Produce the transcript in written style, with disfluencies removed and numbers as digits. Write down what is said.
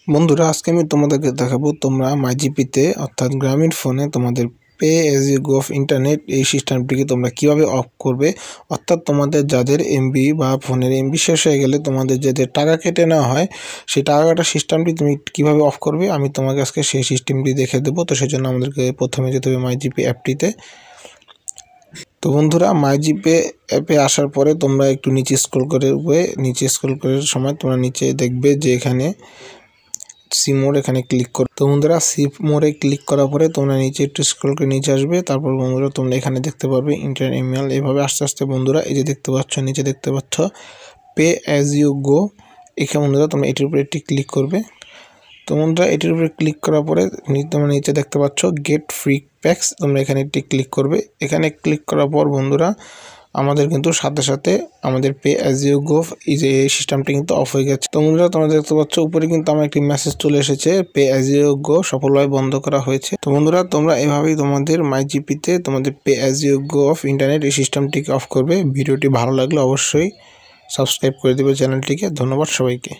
বন্ধুরা আজকে আমি তোমাদেরকে দেখাবো তোমরা মাইজিপিতে অর্থাৎ গ্রামীণ ফোনে তোমাদের pay as you go of internet এই সিস্টেমটিকে তোমরা কিভাবে অফ করবে। অর্থাৎ তোমাদের যাদের এমবি বা ফোনের এমবি শেষ হয়ে গেলে তোমাদের যাদের টাকা কেটে নেওয়া হয় সেই টাকা কাটা সিস্টেমটি তুমি কিভাবে অফ করবে আমি তোমাকে আজকে সেই সিস্টেমটি দেখে দেবো। তো সেই জন্য আমাদেরকে প্রথমে যেতে হবে মাইজিপি অ্যাপটিতে। তো বন্ধুরা মাইজিপে অ্যাপে আসার পরে তোমরা একটু নিচে স্ক্রল করার সময় তোমরা নিচে দেখবে যে এখানে সি মোড এখানে ক্লিক করো। তো বন্ধুরা সি মোডে ক্লিক করার পরে তোমরা নিচে একটু স্ক্রল করে নিচে আসবে। তারপর বন্ধুরা তোমরা এখানে দেখতে পারবে ইন্টারনেট ইমেল। এভাবে আস্তে আস্তে বন্ধুরা এই যে দেখতে পাচ্ছ নিচে দেখতে পাচ্ছ পে অ্যাজ ইউ গো। এখানে বন্ধুরা তোমরা এটির উপরে একটি ক্লিক করবে। তো বন্ধুরা এটির উপরে ক্লিক করার পরে তোমরা নিচে দেখতে পাচ্ছ গেট ফ্রি প্যাকস, তোমরা এখানে একটি ক্লিক করবে। এখানে ক্লিক করার পর বন্ধুরা আমাদের কিন্তু সাথে সাথে আমাদের পে অ্যাজ ইউ গো এই যে এই সিস্টেমটি কিন্তু অফ হয়ে গেছে। তো বন্ধুরা তোমরা দেখতে পাচ্ছ উপরে কিন্তু আমার একটি মেসেজ চলে এসেছে পে অ্যাজ ইউ গো সফলভাবে বন্ধ করা হয়েছে। তো বন্ধুরা তোমরা এভাবেই তোমাদের মাইজিপিতে তোমাদের pay as you go of internet এই সিস্টেমটিকে অফ করবে। ভিডিওটি ভালো লাগলে অবশ্যই সাবস্ক্রাইব করে দেবে চ্যানেলটিকে। ধন্যবাদ সবাইকে।